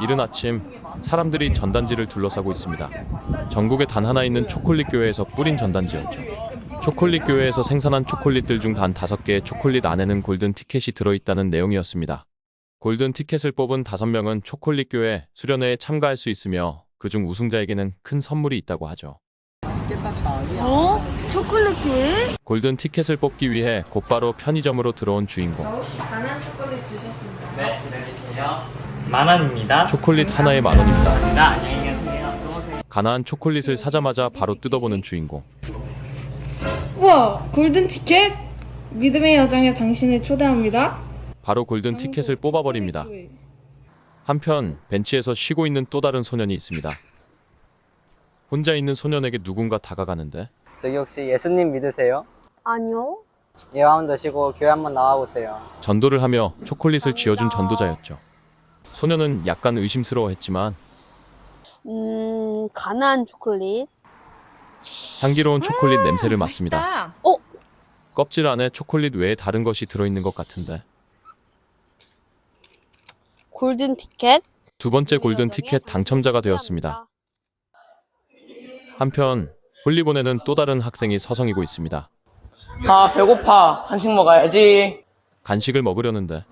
이른 아침, 사람들이 전단지를 둘러싸고 있습니다. 전국에 단 하나 있는 초콜릿 교회에서 뿌린 전단지였죠. 초콜릿 교회에서 생산한 초콜릿들 중 단 5개의 초콜릿 안에는 골든 티켓이 들어있다는 내용이었습니다. 골든 티켓을 뽑은 5명은 초콜릿 교회 수련회에 참가할 수 있으며 그중 우승자에게는 큰 선물이 있다고 하죠. 맛있겠다, 자기야. 초콜릿 교회? 골든 티켓을 뽑기 위해 곧바로 편의점으로 들어온 주인공. 가난 초콜릿 주셨습니다. 네, 기다리세요. 10,000원입니다. 초콜릿 하나에 10,000원입니다. 안녕히 계세요. 들어오세요. 가나안 초콜릿을 사자마자 바로 뜯어보는 주인공. 우와, 골든 티켓? 믿음의 여정에 당신을 초대합니다. 바로 골든 티켓을 뽑아버립니다. 한편 벤치에서 쉬고 있는 또 다른 소년이 있습니다. 혼자 있는 소년에게 누군가 다가가는데 저기 혹시 예수님 믿으세요? 아니요. 예화 한번 드시고 교회 한번 나와보세요. 전도를 하며 초콜릿을 쥐어준 전도자였죠. 소년은 약간 의심스러워했지만 가난 초콜릿. 향기로운 초콜릿 냄새를 맡습니다. 어? 껍질 안에 초콜릿 외에 다른 것이 들어있는 것 같은데 골든 티켓. 두 번째 골든 티켓 당첨자가 되었습니다. 한편 홀리본에는 또 다른 학생이 서성이고 있습니다. 아, 배고파. 간식 먹어야지. 간식을 먹으려는데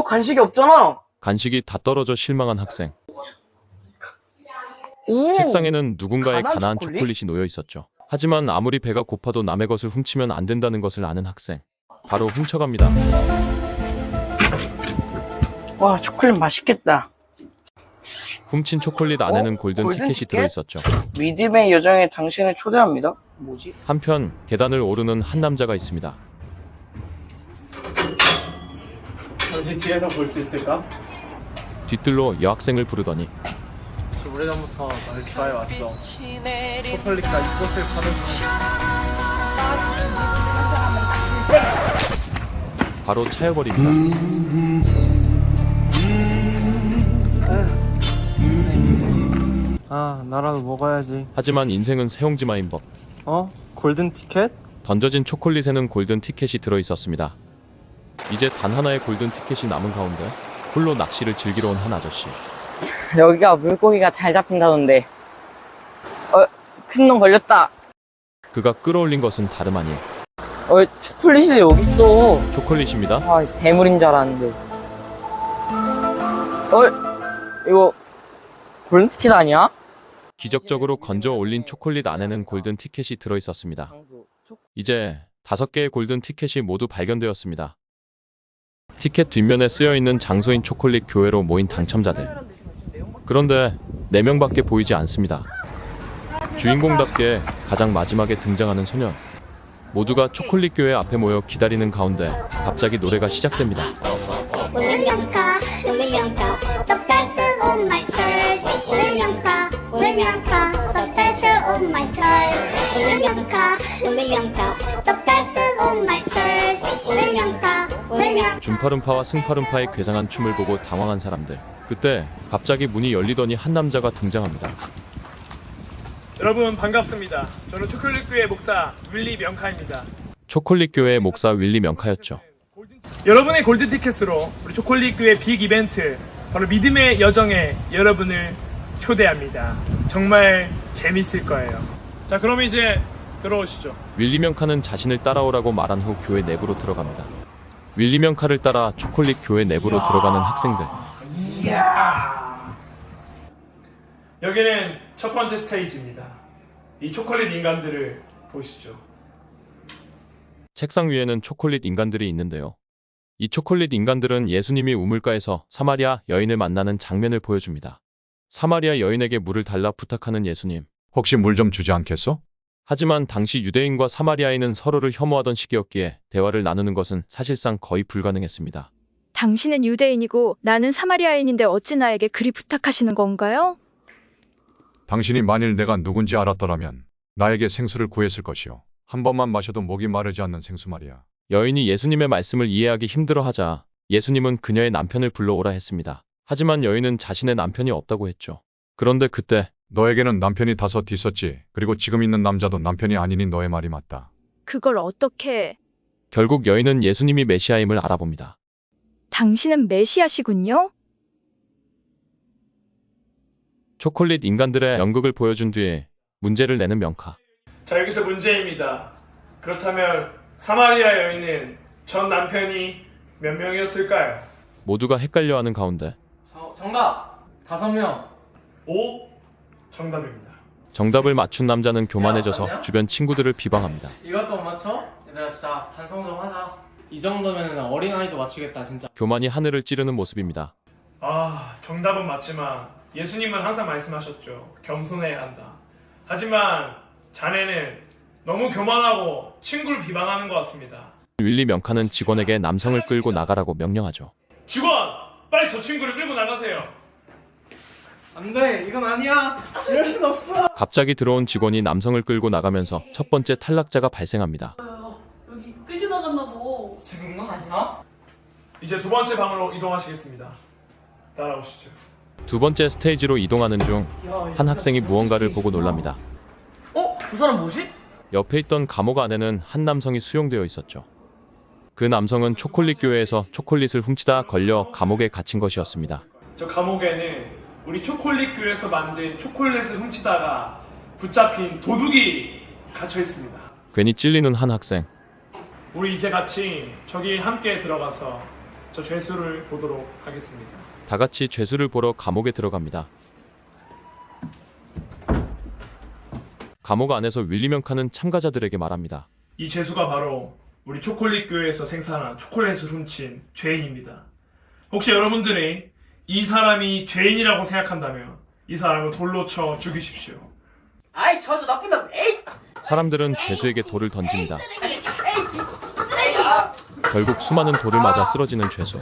간식이 없잖아. 간식이 다 떨어져 실망한 학생. 오. 책상에는 누군가의 가난 가나안 초콜릿? 초콜릿이 놓여 있었죠. 하지만 아무리 배가 고파도 남의 것을 훔치면 안 된다는 것을 아는 학생. 바로 훔쳐갑니다. 와, 초콜릿 맛있겠다. 훔친 초콜릿 안에는 골든 골든 티켓이 티켓? 들어있었죠. 믿음의 여정에 당신을 초대합니다. 뭐지? 한편 계단을 오르는 한 남자가 있습니다. 잠시 뒤에서 볼 수 있을까? 뒤뜰로 여학생을 부르더니 저 오래전부터 너를 좋아해왔어. 초콜릿과 이 꽃을 파는 바로 차여버립니다. 아, 나라도 먹어야지. 하지만 인생은 새옹지마인 법. 골든 티켓? 던져진 초콜릿에는 골든 티켓이 들어있었습니다. 이제 단 하나의 골든 티켓이 남은 가운데 홀로 낚시를 즐기러 온 한 아저씨. 여기가 물고기가 잘 잡힌다던데. 큰 놈 걸렸다. 그가 끌어올린 것은 다름 아닌 초콜릿이 여기 있어. 초콜릿입니다. 아, 대물인 줄 알았는데. 이거 골든 티켓 아니야? 기적적으로 건져 올린 초콜릿 안에는 골든 티켓이 들어있었습니다. 이제 5개의 골든 티켓이 모두 발견되었습니다. 티켓 뒷면에 쓰여있는 장소인 초콜릿 교회로 모인 당첨자들. 그런데 4명밖에 보이지 않습니다. 주인공답게 가장 마지막에 등장하는 소년. 모두가 초콜릿 교회 앞에 모여 기다리는 가운데 갑자기 노래가 시작됩니다. 울리명카 울리명카 The pastor of my church 울리명카 울리명카 The pastor of my church 울리명카 울리명카 The pastor of my church 울리명카 울리명카 준파름파와 승파름파의 괴상한 춤을 보고 당황한 사람들. 그때 갑자기 문이 열리더니 한 남자가 등장합니다. 여러분 반갑습니다. 저는 초콜릿 교회 목사 윌리 명카입니다. 초콜릿 교회의 목사 윌리 명카였죠. 여러분의 골든 티켓으로 우리 초콜릿 교회 빅 이벤트 바로 믿음의 여정에 여러분을 초대합니다. 정말 재밌을 거예요. 자, 그럼 이제 들어오시죠. 윌리 명카는 자신을 따라오라고 말한 후 교회 내부로 들어갑니다. 윌리 명카를 따라 초콜릿 교회 내부로 들어가는 학생들. 여기는 첫 번째 스테이지입니다. 이 초콜릿 인간들을 보시죠. 책상 위에는 초콜릿 인간들이 있는데요. 이 초콜릿 인간들은 예수님이 우물가에서 사마리아 여인을 만나는 장면을 보여줍니다. 사마리아 여인에게 물을 달라 부탁하는 예수님. 혹시 물 좀 주지 않겠어? 하지만 당시 유대인과 사마리아인은 서로를 혐오하던 시기였기에 대화를 나누는 것은 사실상 거의 불가능했습니다. 당신은 유대인이고 나는 사마리아인인데 어찌 나에게 그리 부탁하시는 건가요? 당신이 만일 내가 누군지 알았더라면 나에게 생수를 구했을 것이오. 한 번만 마셔도 목이 마르지 않는 생수 말이야. 여인이 예수님의 말씀을 이해하기 힘들어하자 예수님은 그녀의 남편을 불러오라 했습니다. 하지만 여인은 자신의 남편이 없다고 했죠. 그런데 그때 너에게는 남편이 5 있었지. 그리고 지금 있는 남자도 남편이 아니니 너의 말이 맞다. 그걸 어떻게... 결국 여인은 예수님이 메시아임을 알아봅니다. 당신은 메시아시군요? 초콜릿 인간들의 연극을 보여준 뒤에 문제를 내는 명카. 자, 여기서 문제입니다. 그렇다면 사마리아 여인은 전 남편이 몇 명이었을까요? 모두가 헷갈려하는 가운데 정답 5명. 5. 정답입니다. 정답을 맞춘 남자는 교만해져서 아니야? 주변 친구들을 비방합니다. 이것도 못 맞춰? 얘들아 진짜 반성 좀 하자. 이 정도면 어린아이도 맞추겠다 진짜. 교만이 하늘을 찌르는 모습입니다. 아, 정답은 맞지만 예수님은 항상 말씀하셨죠. 겸손해야 한다. 하지만 자네는 너무 교만하고 친구를 비방하는 것 같습니다. 윌리 명카는 직원에게 남성을 끌고 나가라고 명령하죠. 직원! 빨리 저 친구를 끌고 나가세요. 안돼 이건 아니야. 이럴 순 없어. 갑자기 들어온 직원이 남성을 끌고 나가면서 첫 번째 탈락자가 발생합니다. 여기 끌려나갔나 봐. 죽은 거 아니야? 이제 두 번째 방으로 이동하시겠습니다. 따라오시죠. 두 번째 스테이지로 이동하는 중 한 학생이 무언가를 보고 놀랍니다. 저 사람 뭐지? 옆에 있던 감옥 안에는 한 남성이 수용되어 있었죠. 그 남성은 초콜릿 교회에서 초콜릿을 훔치다 걸려 감옥에 갇힌 것이었습니다. 저 감옥에는 우리 초콜릿 교회에서 만든 초콜릿을 훔치다가 붙잡힌 도둑이 갇혀 있습니다. 괜히 찔리는 한 학생. 우리 이제 같이 저기 함께 들어가서 저 죄수를 보도록 하겠습니다. 다 같이 죄수를 보러 감옥에 들어갑니다. 감옥 안에서 윌리 명카는 참가자들에게 말합니다. 이 죄수가 바로 우리 초콜릿 교회에서 생산한 초콜릿을 훔친 죄인입니다. 혹시 여러분들이 이 사람이 죄인이라고 생각한다면 이 사람을 돌로 쳐 죽이십시오. 아이 저 나쁜 놈. 에이. 사람들은 죄수에게 돌을 던집니다. 결국 수많은 돌을 맞아 쓰러지는 죄수.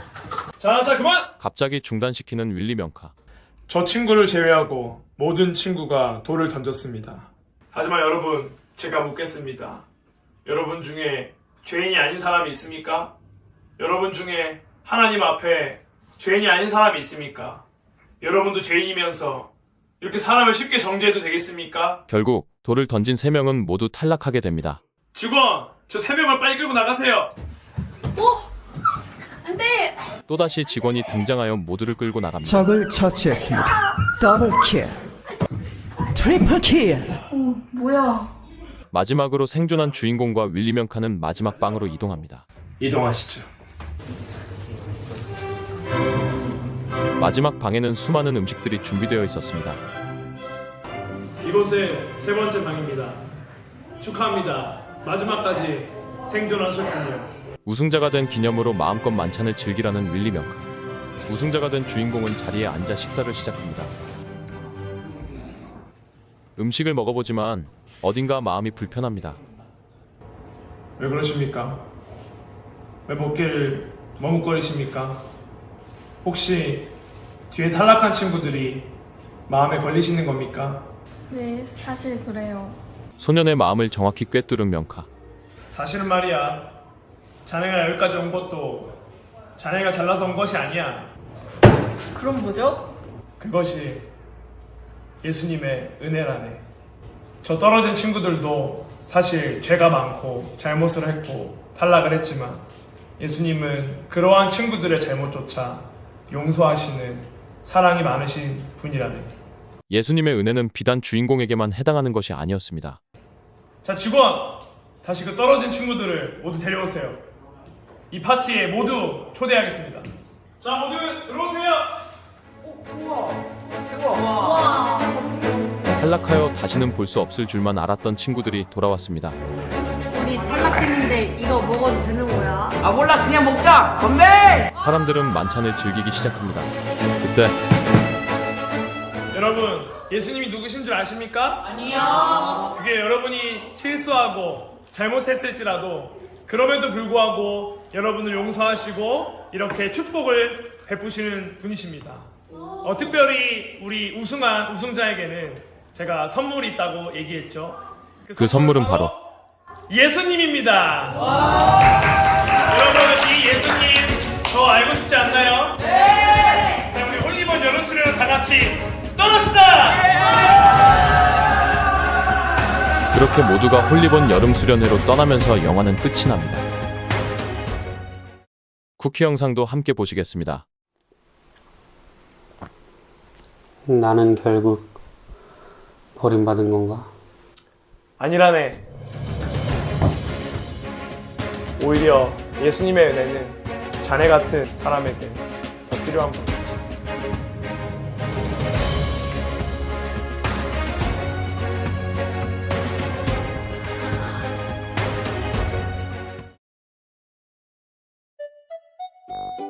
자, 그만! 갑자기 중단시키는 윌리 명카. 저 친구를 제외하고 모든 친구가 돌을 던졌습니다. 하지만 여러분, 제가 묻겠습니다. 여러분 중에 죄인이 아닌 사람이 있습니까? 여러분 중에 하나님 앞에 죄인이 아닌 사람이 있습니까? 여러분도 죄인이면서 이렇게 사람을 쉽게 정죄해도 되겠습니까? 결국 돌을 던진 3명은 모두 탈락하게 됩니다. 직원, 저 3명을 빨리 끌고 나가세요. 안돼. 또다시 직원이 등장하여 모두를 끌고 나갑니다. 적을 처치했습니다. 더블킬, 트리플킬. 뭐야? 마지막으로 생존한 주인공과 윌리 명카는 마지막 방으로 이동합니다. 이동하시죠. 마지막 방에는 수많은 음식들이 준비되어 있었습니다. 이곳은 세 번째 방입니다. 축하합니다. 마지막까지 생존하셨군요. 우승자가 된 기념으로 마음껏 만찬을 즐기라는 윌리 명카. 우승자가 된 주인공은 자리에 앉아 식사를 시작합니다. 음식을 먹어보지만 어딘가 마음이 불편합니다. 왜 그러십니까? 왜 먹기를 머뭇거리십니까? 혹시 뒤에 탈락한 친구들이 마음에 걸리시는 겁니까? 네, 사실 그래요. 소년의 마음을 정확히 꿰뚫은 명카. 사실은 말이야, 자네가 여기까지 온 것도 자네가 잘나서 온 것이 아니야. 그럼 뭐죠? 그것이 예수님의 은혜라네. 저 떨어진 친구들도 사실 죄가 많고 잘못을 했고 탈락을 했지만 예수님은 그러한 친구들의 잘못조차 용서하시는 사랑이 많으신 분이라네. 예수님의 은혜는 비단 주인공에게만 해당하는 것이 아니었습니다. 자, 직원! 다시 그 떨어진 친구들을 모두 데려오세요. 이 파티에 모두 초대하겠습니다. 자, 모두 들어오세요! 탈락하여 다시는 볼 수 없을 줄만 알았던 친구들이 돌아왔습니다. 우리 탈락했는데 이거 먹어도 되는 거야? 아 몰라 그냥 먹자. 건배. 사람들은 만찬을 즐기기 시작합니다. 그때 여러분, 예수님이 누구신 줄 아십니까? 아니요. 그게 여러분이 실수하고 잘못했을지라도 그럼에도 불구하고 여러분을 용서하시고 이렇게 축복을 베푸시는 분이십니다. 특별히 우리 우승한 우승자에게는 제가 선물이 있다고 얘기했죠. 그 선물은 바로 예수님입니다. 여러분, 이 예수님 더 알고 싶지 않나요? 네. 자, 우리 홀리번 여름 수련을 다 같이 떠납시다. 그렇게 모두가 홀리본 여름 수련회로 떠나면서 영화는 끝이 납니다. 쿠키 영상도 함께 보시겠습니다. 나는 결국 버림받은 건가? 아니라네. 오히려 예수님의 은혜는 자네 같은 사람에게 더 필요한 것이지.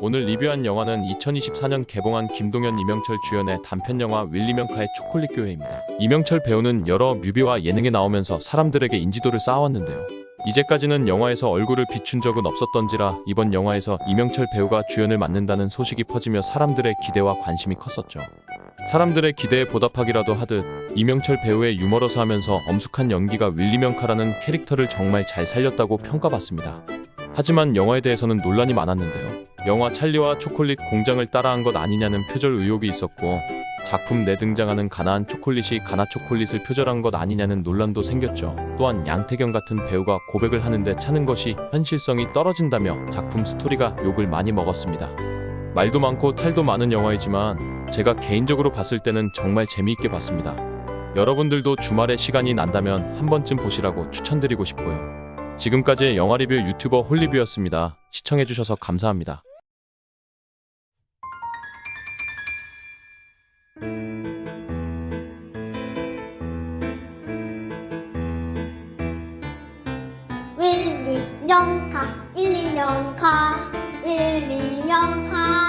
오늘 리뷰한 영화는 2024년 개봉한 김동현, 이명철 주연의 단편영화 윌리 명카의 초콜릿 교회입니다. 이명철 배우는 여러 뮤비와 예능에 나오면서 사람들에게 인지도를 쌓아왔는데요. 이제까지는 영화에서 얼굴을 비춘 적은 없었던지라 이번 영화에서 이명철 배우가 주연을 맡는다는 소식이 퍼지며 사람들의 기대와 관심이 컸었죠. 사람들의 기대에 보답하기라도 하듯 이명철 배우의 유머러스하면서 엄숙한 연기가 윌리 명카라는 캐릭터를 정말 잘 살렸다고 평가받습니다. 하지만 영화에 대해서는 논란이 많았는데요. 영화 찰리와 초콜릿 공장을 따라한 것 아니냐는 표절 의혹이 있었고, 작품 내 등장하는 가나한 초콜릿이 가나 초콜릿을 표절한 것 아니냐는 논란도 생겼죠. 또한 양태경 같은 배우가 고백을 하는데 차는 것이 현실성이 떨어진다며 작품 스토리가 욕을 많이 먹었습니다. 말도 많고 탈도 많은 영화이지만 제가 개인적으로 봤을 때는 정말 재미있게 봤습니다. 여러분들도 주말에 시간이 난다면 한 번쯤 보시라고 추천드리고 싶고요. 지금까지의 영화 리뷰 유튜버 홀리뷰였습니다. 시청해주셔서 감사합니다. 윌리 명카 윌리 명카 윌리 명카